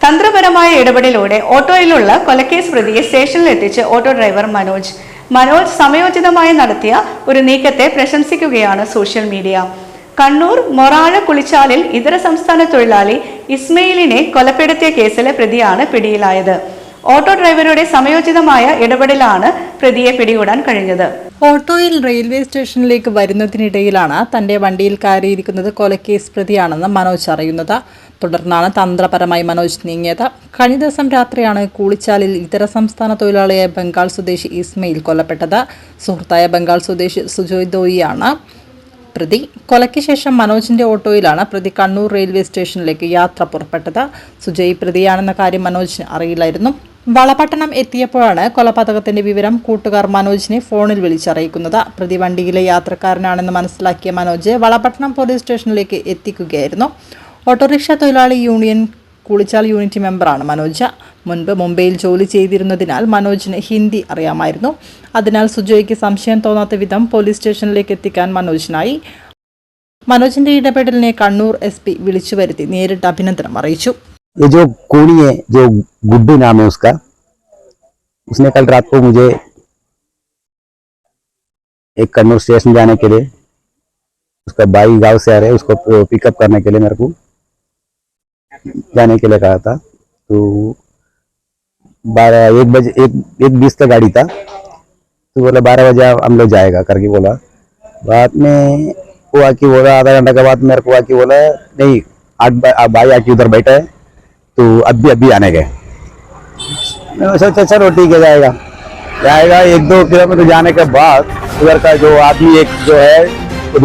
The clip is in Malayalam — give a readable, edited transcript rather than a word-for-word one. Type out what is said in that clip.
തന്ത്രപരമായ ഇടപെടലിലൂടെ ഓട്ടോയിലുള്ള കൊലക്കേസ് പ്രതിയെ സ്റ്റേഷനിലെത്തിച്ച് ഓട്ടോ ഡ്രൈവർ മനോജ് സമയോചിതമായി നടത്തിയ ഒരു നീക്കത്തെ പ്രശംസിക്കുകയാണ് സോഷ്യൽ മീഡിയ. കണ്ണൂർ മൊറാഴ കുളിച്ചാലിൽ ഇതര സംസ്ഥാന തൊഴിലാളി ഇസ്മയിലിനെ കൊലപ്പെടുത്തിയ കേസിലെ പ്രതിയാണ് പിടിയിലായത്. ഓട്ടോ ഡ്രൈവറുടെ സമയോചിതമായ ഇടപെടലാണ് പ്രതിയെ പിടികൂടാൻ കഴിഞ്ഞത്. ഓട്ടോയിൽ റെയിൽവേ സ്റ്റേഷനിലേക്ക് വരുന്നതിനിടയിലാണ് തന്റെ വണ്ടിയിൽ കയറിയിരിക്കുന്നത് കൊലക്കേസ് പ്രതിയാണെന്ന് മനോജ് അറിയുന്നത്. തുടർന്നാണ് തന്ത്രപരമായി മനോജ് നീങ്ങിയത്. കഴിഞ്ഞ ദിവസം രാത്രിയാണ് കൂളിച്ചാലിൽ ഇതര സംസ്ഥാന തൊഴിലാളിയായ ബംഗാൾ സ്വദേശി ഇസ്മയിൽ കൊല്ലപ്പെട്ടത്. സുഹൃത്തായ ബംഗാൾ സ്വദേശി സുജോയ് ദോയിയാണ് പ്രതി. കൊലയ്ക്ക് ശേഷം മനോജിന്റെ ഓട്ടോയിലാണ് പ്രതി കണ്ണൂർ റെയിൽവേ സ്റ്റേഷനിലേക്ക് യാത്ര പുറപ്പെട്ടത്. സുജയ് പ്രതിയാണെന്ന കാര്യം മനോജിന് അറിയില്ലായിരുന്നു. വളപട്ടണം എത്തിയപ്പോഴാണ് കൊലപാതകത്തിന്റെ വിവരം കൂട്ടുകാർ മനോജിനെ ഫോണിൽ വിളിച്ചറിയിക്കുന്നത്. പ്രതി വണ്ടിയിലെ യാത്രക്കാരനാണെന്ന് മനസ്സിലാക്കിയ മനോജ് വളപട്ടണം പോലീസ് സ്റ്റേഷനിലേക്ക് എത്തിക്കുകയായിരുന്നു. ഓട്ടോറിക്ഷ തൊഴിലാളി യൂണിയൻ കൂളിച്ചാൽ യൂണിറ്റ് മെമ്പറാണ് മനോജ്. മുൻപ് മുംബൈയിൽ ജോലി ചെയ്തിരുന്നതിനാൽ മനോജിന് ഹിന്ദി അറിയാമായിരുന്നു. അതിനാൽ സുജോയ്ക്ക് സംശയം തോന്നാത്ത വിധം പോലീസ് സ്റ്റേഷനിലേക്ക് എത്തിക്കാൻ മനോജിനായി. മനോജിന്റെ ഇടപെടലിനെ കണ്ണൂർ SP വിളിച്ചു വരുത്തി നേരിട്ട് അഭിനന്ദനം അറിയിച്ചു. ये जो कोनी है, जो गुड्डू नाम है उसका, उसने कल रात को मुझे एक कन्नूर स्टेशन जाने के लिए, उसका भाई गांव से आ रहे उसको पिकअप करने के लिए मेरे को जाने के लिए कहा था. तो 1:20 का गाड़ी था, तो बोला 12 बजे हम लोग जाएगा करके बोला. बाद में वो आके बोला, आधा घंटा के बाद मेरे को आके बोला नहीं, 8 भाई आके उधर बैठा है तो अभी आने गए. मैं सोचा चलो ठीक है, जाएगा 1-2 किलोमीटर जाने के बाद उधर का जो आदमी एक जो है